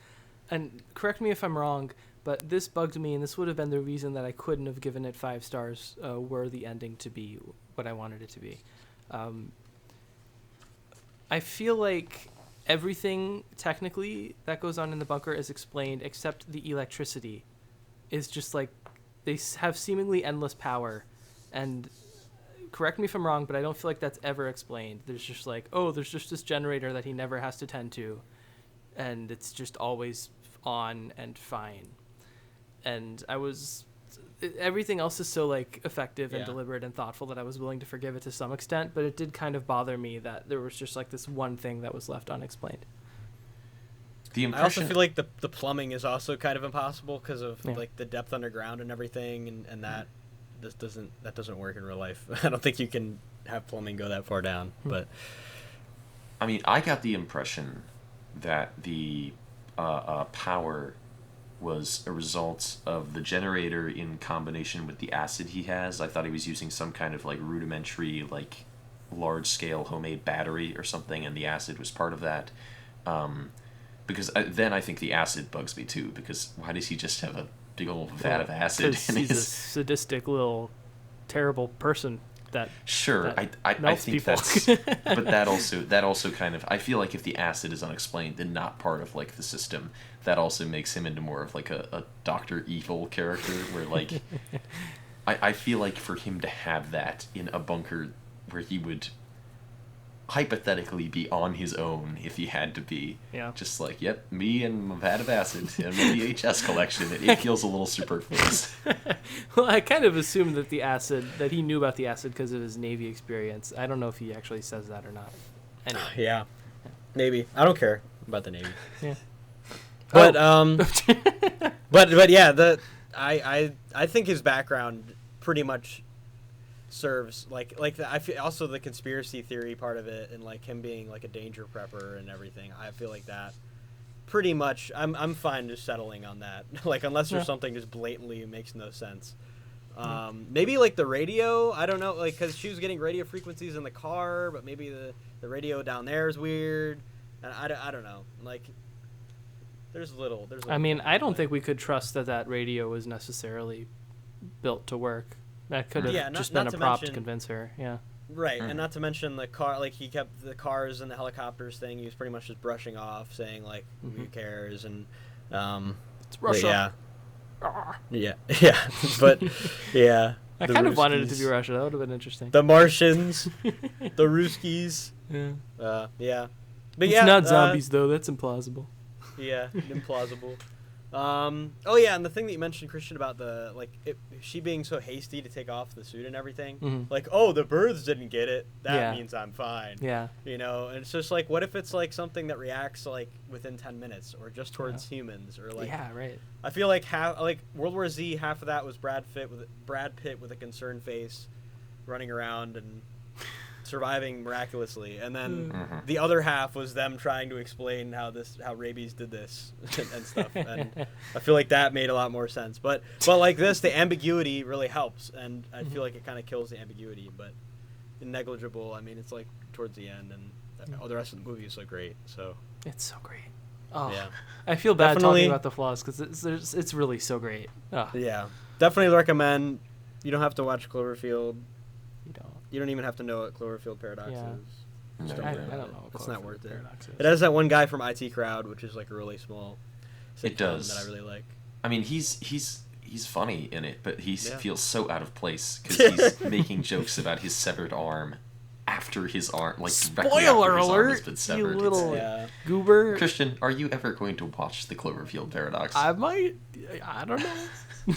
and correct me if I'm wrong, but this bugged me, and this would have been the reason that I couldn't have given it 5 stars were the ending to be what I wanted it to be. I feel like everything technically that goes on in the bunker is explained except the electricity is just like they have seemingly endless power, and correct me if I'm wrong, but I don't feel like that's ever explained. There's just like, oh, there's just this generator that he never has to tend to, and it's just always on and fine. And everything else is so like effective and deliberate and thoughtful that I was willing to forgive it to some extent, but it did kind of bother me that there was just like this one thing that was left unexplained. I also feel like the plumbing is also kind of impossible because of like the depth underground and everything, and that doesn't work in real life. I don't think you can have plumbing go that far down. But I mean, I got the impression that the power was a result of the generator in combination with the acid he has. I thought he was using some kind of like rudimentary, like large-scale homemade battery or something, and the acid was part of that. Because then I think the acid bugs me too, because why does he just have a big old vat of acid in he's a sadistic little terrible person that I think people. That's but that also kind of, I feel like if the acid is unexplained and not part of like the system, that also makes him into more of like a Dr. Evil character where like I feel like for him to have that in a bunker where he would hypothetically be on his own if he had to be. Yeah. Just like, yep, me and my vat of acid and my VHS collection. It feels a little superfluous. Well, I kind of assumed that that he knew about the acid because of his Navy experience. I don't know if he actually says that or not. Anyway. Yeah. Maybe. I don't care about the Navy. Yeah. But but yeah, I think his background pretty much serves I feel also the conspiracy theory part of it, and like him being like a danger prepper and everything. I feel like that pretty much I'm fine just settling on that. Like unless there's something just blatantly makes no sense. Maybe like the radio, I don't know, like because she was getting radio frequencies in the car, but maybe the radio down there is weird, and I don't know, like there's little I mean, I don't think we could trust that radio was necessarily built to work. That could have just been a prop to convince her. Yeah. Right, and not to mention the car, like he kept the cars and the helicopters thing. He was pretty much just brushing off, saying like, "Who cares?" And it's Russia. Yeah, yeah, but yeah. I kind of wanted it to be Russia. That would have been interesting. The Martians, the Ruskies. Yeah. Yeah. But it's not zombies though. That's implausible. Yeah, implausible. Oh yeah, and the thing that you mentioned, Christian, about she being so hasty to take off the suit and everything, like, oh, the birds didn't get it, that means I'm fine. Yeah. You know, and it's just like, what if it's like something that reacts like within 10 minutes or just towards humans or like. Yeah, right. I feel like World War Z, half of that was Brad Pitt with a concerned face, running around and surviving miraculously, and then the other half was them trying to explain how rabies did this and stuff, and I feel like that made a lot more sense. But like this, the ambiguity really helps, and I feel like it kind of kills the ambiguity, but negligible. I mean, it's like towards the end, and the rest of the movie is so great. So it's so great. Oh, yeah. I feel bad talking about the flaws because it's really so great. Oh. Yeah, definitely recommend. You don't have to watch Cloverfield. You don't even have to know what Cloverfield Paradox is. I don't know. It's not worth it. It has that one guy from IT Crowd, which is like a really small sitcom that I really like. I mean, he's funny in it, but he feels so out of place because he's making jokes about his severed arm after his arm, like spoiler alert, has been severed. You little goober. Christian, are you ever going to watch the Cloverfield Paradox? I might. I don't know.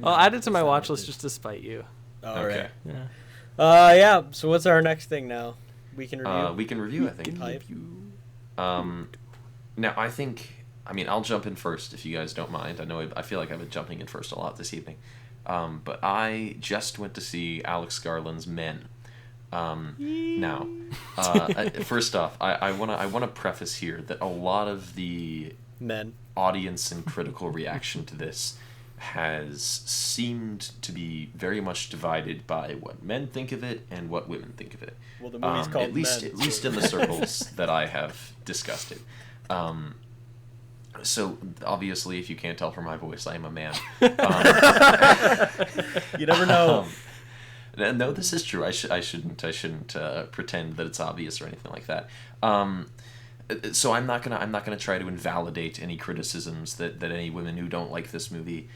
I'll add it to my watch list just to spite you. Oh, okay. Right. Yeah. Yeah. So what's our next thing now? We can review. We can review. I think. Now I think. I mean, I'll jump in first if you guys don't mind. I feel like I've been jumping in first a lot this evening. But I just went to see Alex Garland's Men. Now, first off, I wanna preface here that a lot of the audience and critical reaction to this has seemed to be very much divided by what men think of it and what women think of it. Well, the movie's called at least in the circles that I have discussed it. So obviously, if you can't tell from my voice, I am a man. You never know. No, this is true. I shouldn't pretend that it's obvious or anything like that. So I'm not gonna try to invalidate any criticisms that any women who don't like this movie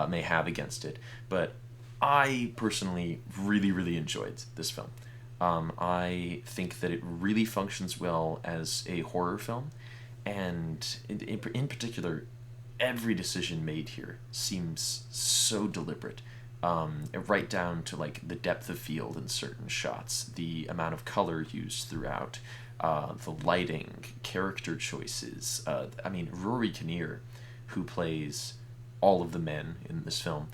may have against it. But I personally really, really enjoyed this film. I think that it really functions well as a horror film, and in particular, every decision made here seems so deliberate. Right down to like the depth of field in certain shots, the amount of color used throughout, the lighting, character choices. I mean, Rory Kinnear, who plays all of the men in this film,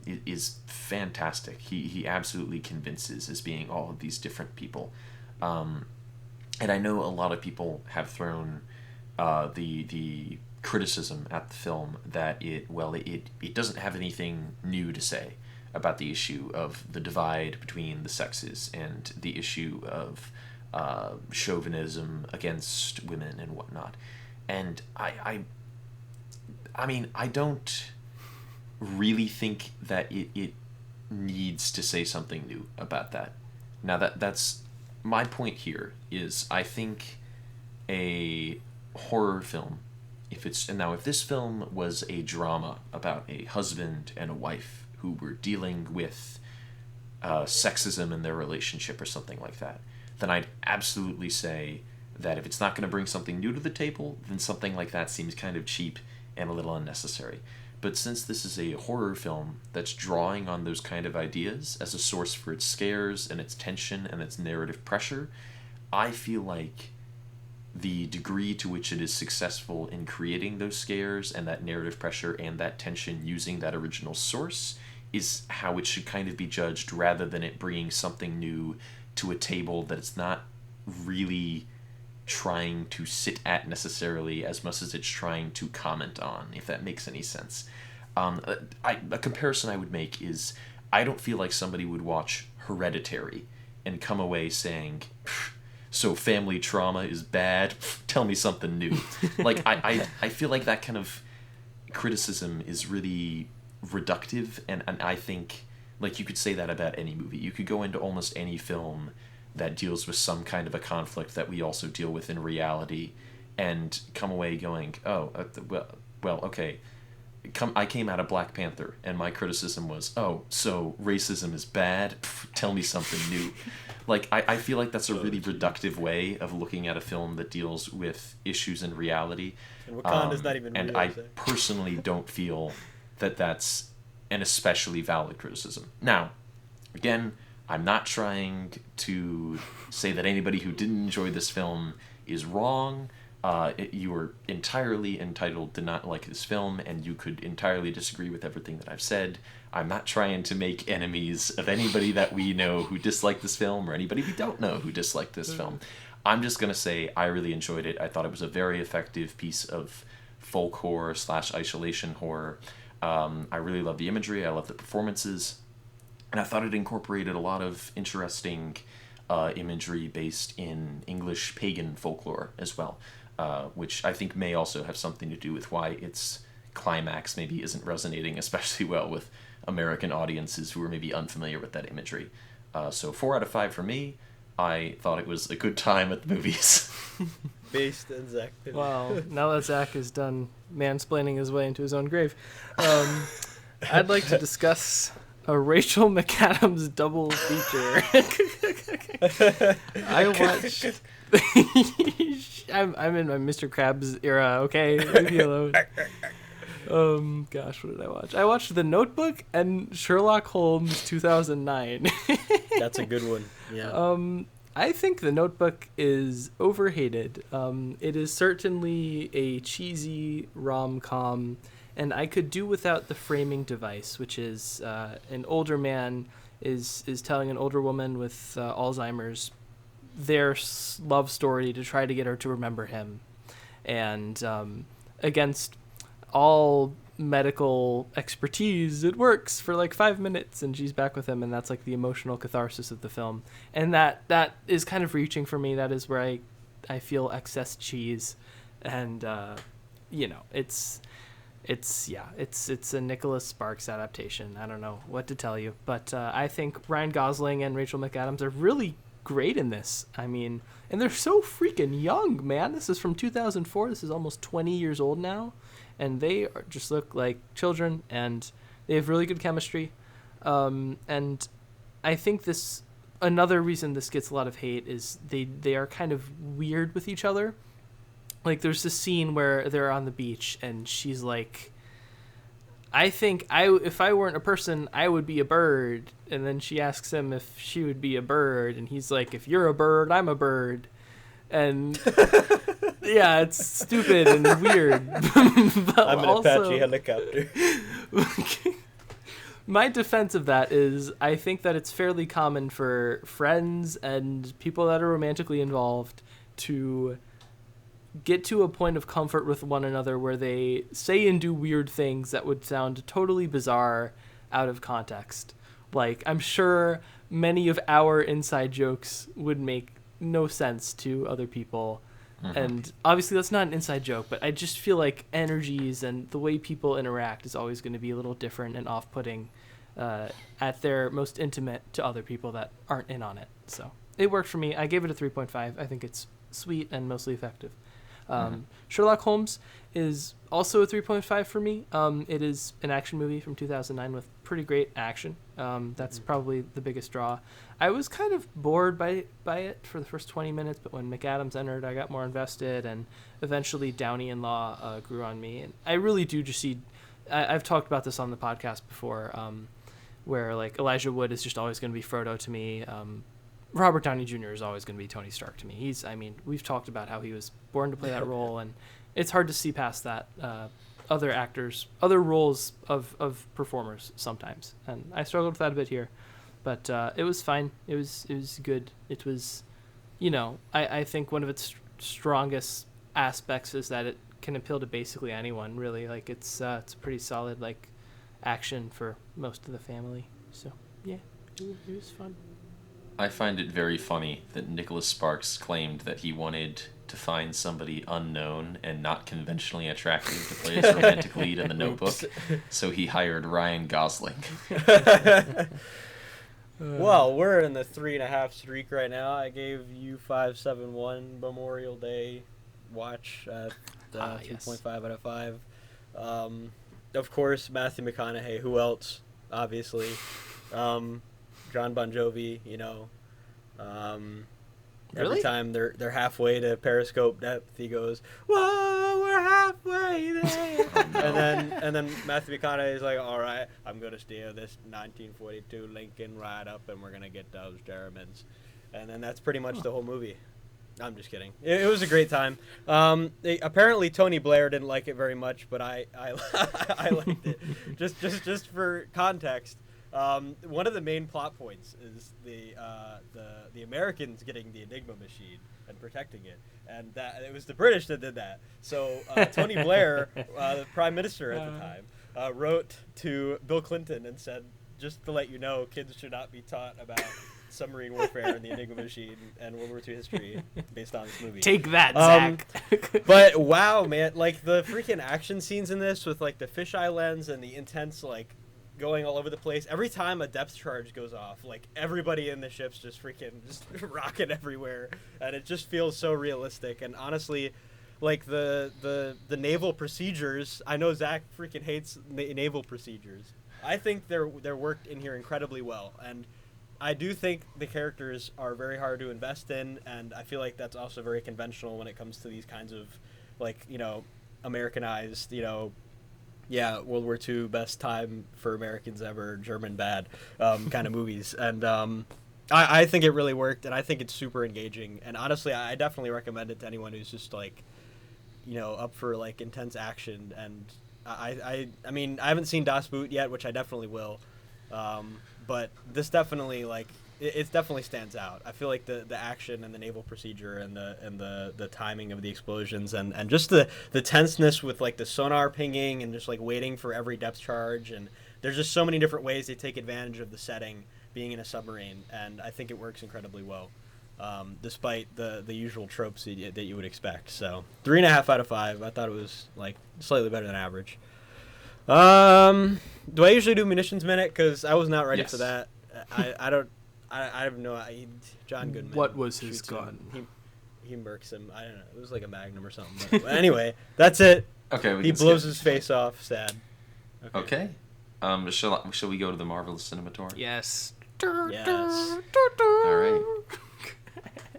is fantastic. He absolutely convinces as being all of these different people. And I know a lot of people have thrown the criticism at the film that it doesn't have anything new to say about the issue of the divide between the sexes and the issue of chauvinism against women and whatnot. And I mean, I don't really think that it needs to say something new about that. Now that's my point here is I think a horror film, if this film was a drama about a husband and a wife who were dealing with sexism in their relationship or something like that, then I'd absolutely say that if it's not going to bring something new to the table, then something like that seems kind of cheap and a little unnecessary. But since this is a horror film that's drawing on those kind of ideas as a source for its scares and its tension and its narrative pressure, I feel like the degree to which it is successful in creating those scares and that narrative pressure and that tension using that original source is how it should kind of be judged, rather than it bringing something new to a table that it's not really trying to sit at necessarily as much as it's trying to comment on, if that makes any sense. A comparison I would make is, I don't feel like somebody would watch Hereditary and come away saying, so family trauma is bad, tell me something new. Like, I feel like that kind of criticism is really reductive, and I think, like, you could say that about any movie. You could go into almost any film that deals with some kind of a conflict that we also deal with in reality and come away going, oh, well, okay, I came out of Black Panther, and my criticism was, oh, so racism is bad? Tell me something new. Like, I feel like that's a really reductive way of looking at a film that deals with issues in reality. And Wakanda's not even and real, I so. personally don't feel that that's an especially valid criticism. Now, again, I'm not trying to say that anybody who didn't enjoy this film is wrong. You are entirely entitled to not like this film, and you could entirely disagree with everything that I've said. I'm not trying to make enemies of anybody that we know who dislike this film, or anybody we don't know who dislike this film. I'm just going to say I really enjoyed it. I thought it was a very effective piece of folk horror / isolation horror. I really love the imagery. I love the performances. And I thought it incorporated a lot of interesting imagery based in English pagan folklore as well, which I think may also have something to do with why its climax maybe isn't resonating especially well with American audiences who are maybe unfamiliar with that imagery. So 4 out of 5 for me. I thought it was a good time at the movies. Based on Zach. Wow, now that Zach is done mansplaining his way into his own grave, I'd like to discuss a Rachel McAdams double feature. I watched... I'm in my Mr. Krabs era, okay? Leave me alone. Gosh, what did I watch? I watched The Notebook and Sherlock Holmes 2009. That's a good one. Yeah. I think The Notebook is overhated. It is certainly a cheesy rom-com, and I could do without the framing device, which is an older man is telling an older woman with Alzheimer's their love story to try to get her to remember him. And against all medical expertise, it works for like 5 minutes and she's back with him, and that's like the emotional catharsis of the film. And that is kind of reaching for me. That is where I feel excess cheese, and it's a Nicholas Sparks adaptation. I don't know what to tell you, but I think Ryan Gosling and Rachel McAdams are really great in this. I mean, and they're so freaking young, man. This is from 2004. This is almost 20 years old now, and they just look like children, and they have really good chemistry. And I think another reason this gets a lot of hate is they are kind of weird with each other. Like, there's this scene where they're on the beach, and she's like, I think if I weren't a person, I would be a bird. And then she asks him if she would be a bird, and he's like, if you're a bird, I'm a bird. And yeah, it's stupid and weird. But I'm an Apache helicopter. My defense of that is I think that it's fairly common for friends and people that are romantically involved to get to a point of comfort with one another where they say and do weird things that would sound totally bizarre out of context. Like, I'm sure many of our inside jokes would make no sense to other people. Mm-hmm. And obviously that's not an inside joke, but I just feel like energies and the way people interact is always going to be a little different and off-putting at their most intimate to other people that aren't in on it. So it worked for me. I gave it a 3.5. I think it's sweet and mostly effective. Sherlock Holmes is also a 3.5 for me. It is an action movie from 2009 with pretty great action. That's probably the biggest draw. I was kind of bored by it for the first 20 minutes, but when McAdams entered, I got more invested, and eventually Downey-in-Law grew on me. And I really do just see... I've talked about this on the podcast before, where like Elijah Wood is just always going to be Frodo to me. Robert Downey Jr. is always going to be Tony Stark to me. We've talked about how he was born to play that role, and it's hard to see past that. Other actors, other roles of performers sometimes, and I struggled with that a bit here, but it was fine. It was good. It was, I think one of its strongest aspects is that it can appeal to basically anyone, really. Like it's pretty solid like action for most of the family. So yeah, it was fun. I find it very funny that Nicholas Sparks claimed that he wanted to find somebody unknown and not conventionally attractive to play his romantic lead in The Notebook, so he hired Ryan Gosling. Well, we're in the 3.5 streak right now. I gave you 571 Memorial Day watch at 3.5 out of 5. Of course, Matthew McConaughey. Who else? Obviously. John Bon Jovi, Really? Every time they're halfway to Periscope depth, he goes, "Whoa, we're halfway there." and then Matthew McConaughey is like, "All right, I'm gonna steer this 1942 Lincoln right up, and we're gonna get those Germans." And then that's pretty much the whole movie. I'm just kidding. It was a great time. Apparently Tony Blair didn't like it very much, but I I liked it. Just for context. One of the main plot points is the Americans getting the Enigma machine and protecting it, and that it was the British that did that. So Tony Blair, the Prime Minister at the time, wrote to Bill Clinton and said, "Just to let you know, kids should not be taught about submarine warfare and the Enigma machine and World War II history based on this movie." Take that, Zach. But wow, man, like the freaking action scenes in this with like the fisheye lens and the intense like going all over the place. Every time a depth charge goes off, like everybody in the ship's just rocking everywhere, and it just feels so realistic. And honestly, like the naval procedures, I know Zach freaking hates naval procedures. I think they're worked in here incredibly well, and I do think the characters are very hard to invest in, and I feel like that's also very conventional when it comes to these kinds of like Americanized World War II, best time for Americans ever, German bad kind of movies. And I think it really worked, and I think it's super engaging. And honestly, I definitely recommend it to anyone who's just like, up for like intense action. And I mean, I haven't seen Das Boot yet, which I definitely will. But this definitely it definitely stands out. I feel like the action and the naval procedure and the timing of the explosions and just the tenseness with like the sonar pinging and just like waiting for every depth charge, and there's just so many different ways they take advantage of the setting being in a submarine, and I think it works incredibly well, despite the usual tropes that you would expect. So 3.5 out of 5. I thought it was like slightly better than average. Do I usually do munitions minute? Because I was not ready for that. I have no idea. John Goodman. What was his gun? He murks him. I don't know. It was like a Magnum or something. But anyway, that's it. Okay. He blows his face off. Sad. Okay. Shall we go to the Marvelous Cinemator? Yes. Yes. All right.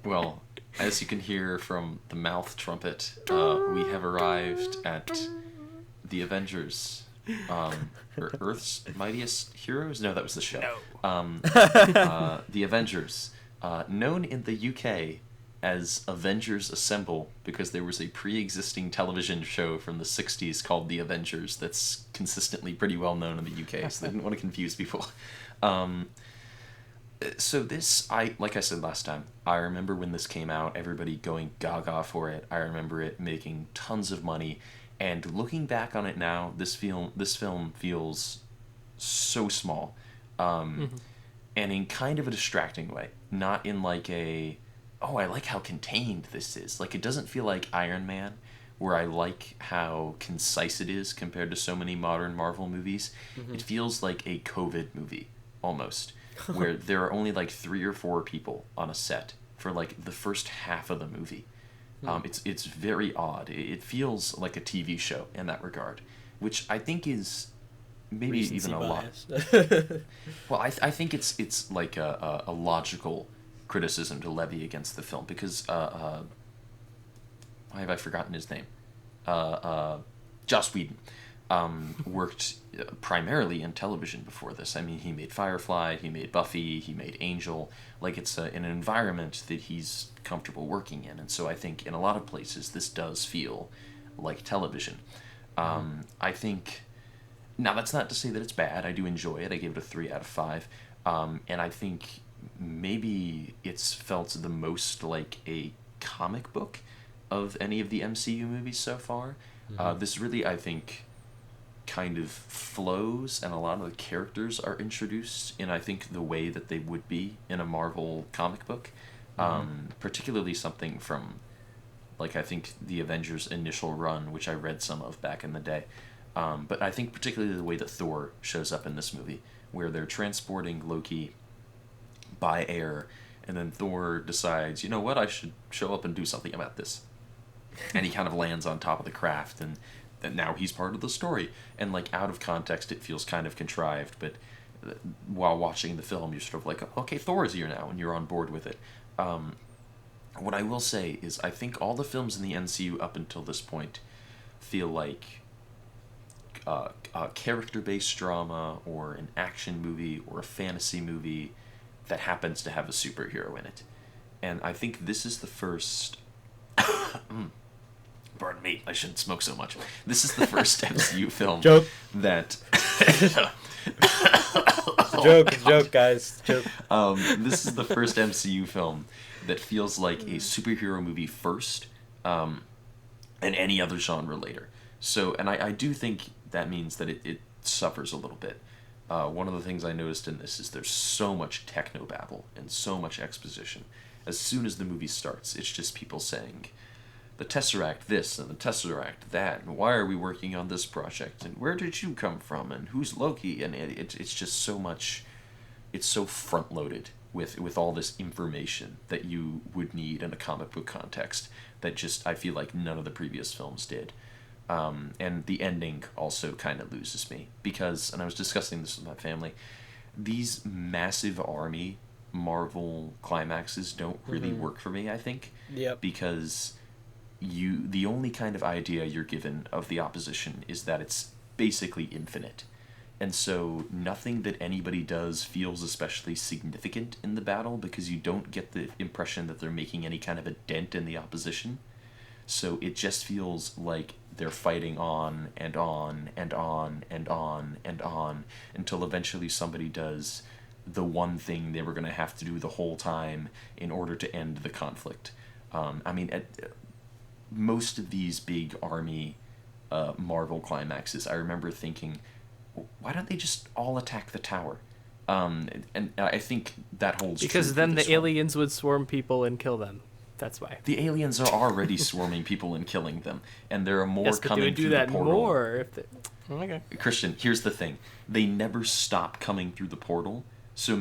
Well, as you can hear from the mouth trumpet, we have arrived at the Avengers. Earth's Mightiest Heroes? No, that was the show. No. The Avengers, known in the UK as Avengers Assemble, because there was a pre-existing television show from the 60s called The Avengers that's consistently pretty well known in the UK, so they didn't want to confuse people. So this, like I said last time, I remember when this came out, everybody going gaga for it. I remember it making tons of money. And looking back on it now, this film feels so small, and in kind of a distracting way. Not in like I like how contained this is. Like, it doesn't feel like Iron Man, where I like how concise it is compared to so many modern Marvel movies. It feels like a COVID movie, almost, where there are only like 3 or 4 people on a set for like the first half of the movie. It's very odd. It feels like a TV show in that regard, which I think is maybe recency even a lot. bias. Well, I think it's like a logical criticism to levy against the film because why have I forgotten his name? Joss Whedon worked primarily in television before this. I mean, he made Firefly, he made Buffy, he made Angel. Like, it's an environment that he's comfortable working in. And so I think in a lot of places this does feel like television. I think... Now, that's not to say that it's bad. I do enjoy it. I gave it a 3 out of 5. And I think maybe it's felt the most like a comic book of any of the MCU movies so far. This really, I think, kind of flows, and a lot of the characters are introduced in, I think, the way that they would be in a Marvel comic book. Particularly something from, like, I think the Avengers initial run, which I read some of back in the day. But I think particularly the way that Thor shows up in this movie, where they're transporting Loki by air, and then Thor decides, you know what, I should show up and do something about this. And he kind of lands on top of the craft, and now he's part of the story. And, like, out of context, it feels kind of contrived, but while watching the film, you're sort of like, okay, Thor is here now, and you're on board with it. What I will say is I think all the films in the MCU up until this point feel like a character-based drama or an action movie or a fantasy movie that happens to have a superhero in it. And I think this is the first... Pardon me, I shouldn't smoke so much. This is the first MCU film Joke. that... Joke, guys. Joke. This is the first MCU film that feels like a superhero movie first, and any other genre later. So, and I do think that means that it suffers a little bit. One of the things I noticed in this is there's so much technobabble and so much exposition. As soon as the movie starts, it's just people saying, the Tesseract this and the Tesseract that, and why are we working on this project, and where did you come from, and who's Loki, and it's just so much, it's so front-loaded with all this information that you would need in a comic book context that just, I feel like none of the previous films did. And the ending also kind of loses me, because, and I was discussing this with my family, these massive army Marvel climaxes don't really work for me, I think. Yep. Because the only kind of idea you're given of the opposition is that it's basically infinite. And so nothing that anybody does feels especially significant in the battle, because you don't get the impression that they're making any kind of a dent in the opposition. So it just feels like they're fighting on and on and on and on and on until eventually somebody does the one thing they were going to have to do the whole time in order to end the conflict. I mean, most of these big army Marvel climaxes, I remember thinking, why don't they just all attack the tower? And I think that holds true. Because then the one. aliens would swarm people and kill them. That's why. The aliens are already swarming people and killing them, and there are more yes, but coming they would through do that the portal. more if they... Okay. Christian, here's the thing: they never stop coming through the portal. So no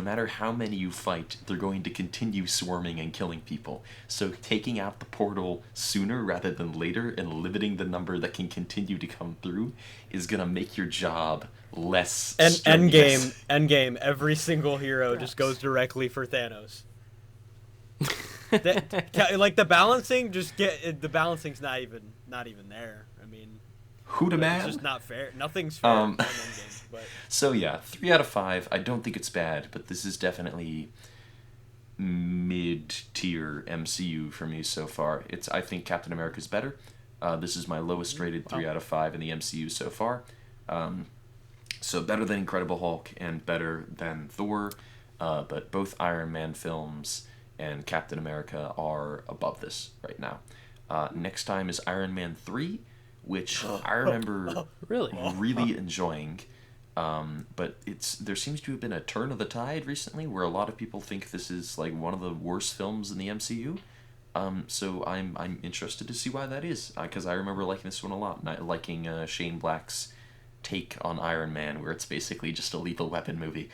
matter how many you fight, they're going to continue swarming and killing people. So taking out the portal sooner rather than later and limiting the number that can continue to come through is gonna make your job less. Endgame. Every single hero just goes directly for Thanos. Like the balancing, the balancing's not even there. I mean, who to man? It's just not fair. Nothing's fair in Endgame. But so yeah, 3 out of 5. I don't think it's bad, but this is definitely mid-tier MCU for me so far. I think Captain America's better. This is my lowest rated 3 out of 5 in the MCU so far. So better than Incredible Hulk and better than Thor, but both Iron Man films and Captain America are above this right now. Next time is Iron Man 3, which I remember really enjoying. But there seems to have been a turn of the tide recently where a lot of people think this is like one of the worst films in the MCU. So I'm interested to see why that is, because I remember liking this one a lot, liking Shane Black's take on Iron Man, where it's basically just a Lethal Weapon movie.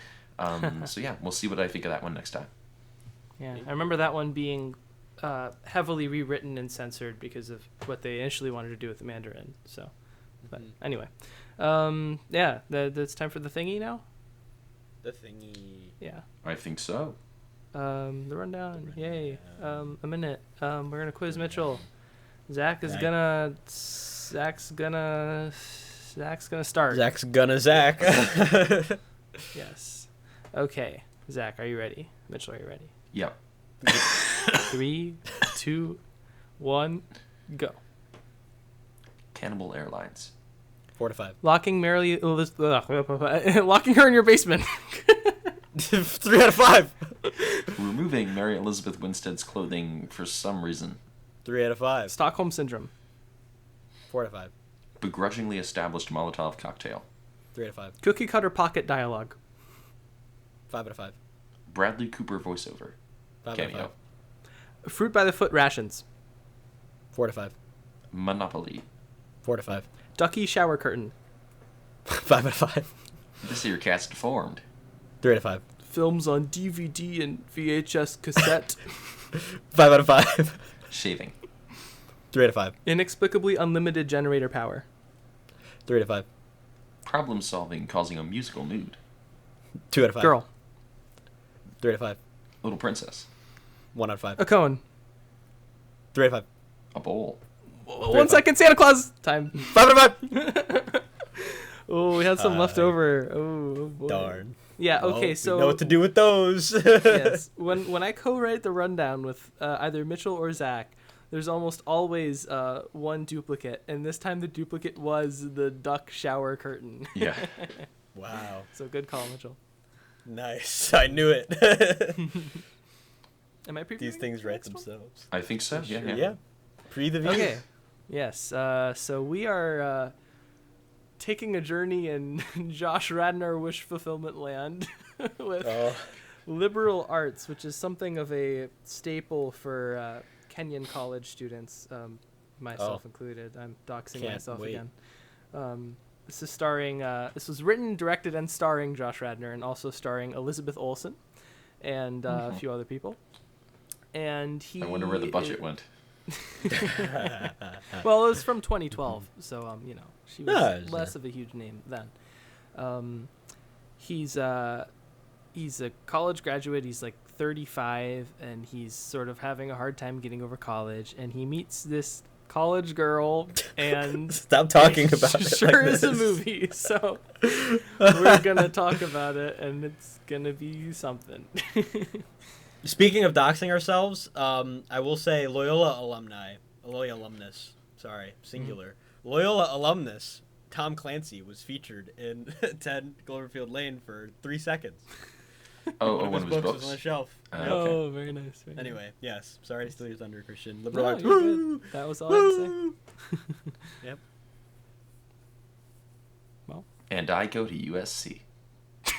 So yeah, we'll see what I think of that one next time. Yeah, I remember that one being heavily rewritten and censored because of what they initially wanted to do with the Mandarin. So But anyway, yeah, it's time for the thingy now. The thingy. Yeah. I think so. The rundown. Yay. A minute. We're gonna quiz Mitchell. Zach's gonna start. Zach's gonna Zach. Yes. Okay. Zach, are you ready? Mitchell, are you ready? Yep. 3, 2, 1, go. Cannibal Airlines. 4 to 5. Locking her in your basement. 3 out of 5. Removing Mary Elizabeth Winstead's clothing for some reason. 3 out of 5. Stockholm Syndrome. 4 out of 5. Begrudgingly established Molotov cocktail. 3 out of 5. Cookie cutter pocket dialogue. 5 out of 5. Bradley Cooper voiceover. 5 out Cameo. of 5. Fruit by the foot rations. 4 to 5. Monopoly. 4 to 5. Ducky shower curtain. 5 out of 5. This year cat's deformed. 3 out of 5. Films on DVD and VHS cassette. 5 out of 5. Shaving. 3 out of 5. Inexplicably unlimited generator power. 3 out of 5. Problem solving causing a musical mood. 2 out of 5. Girl. 3 out of 5. Little princess. 1 out of 5. A cone. 3 out of 5. A bowl. 1 second, Santa Claus. Time. 5 out of 5. Oh, we had some left over. Oh boy. Darn. Yeah. Okay. Well, So we know what to do with those. yes, when I co-write the rundown with either Mitchell or Zach, there's almost always one duplicate, and this time the duplicate was the duck shower curtain. Yeah. Wow. So good call, Mitchell. Nice. I knew it. Am I previewing These things the write next one? themselves. I think so. Yeah. Yeah. Pre the view. Okay. Yes. So we are taking a journey in Josh Radnor wish fulfillment land with liberal arts, which is something of a staple for Kenyan college students, myself included. I'm doxing Can't myself wait. again. This is starring. This was written, directed, and starring Josh Radnor, and also starring Elizabeth Olsen and a few other people. And he. I wonder where the budget went. Well, it was from 2012, so you know, she was less sure. of a huge name then. He's a college graduate. He's like 35, and he's sort of having a hard time getting over college. And he meets this college girl, and Stop talking about it. sure like is this. a movie. So we're gonna talk about it, and it's gonna be something. Speaking of doxing ourselves, I will say Loyola alumnus, sorry, singular. Loyola alumnus, Tom Clancy, was featured in 10 Cloverfield Lane for 3 seconds. One of his books. was on the shelf. Okay. Oh, very nice. Very nice. Anyway, yes, sorry to steal your thunder, Christian. No, Liberal arts. you're Woo! good. That was all I had to say. Yep. Well, And I go to USC.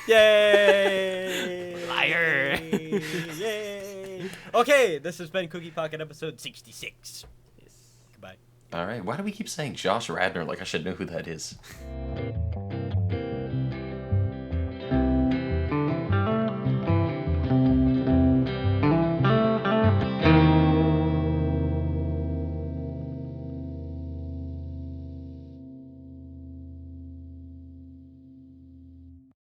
Yay! Liar. Yay! Okay, this has been Cookie Pocket episode 66. yes. Goodbye. All right. Why do we keep saying Josh Radnor like I should know who that is?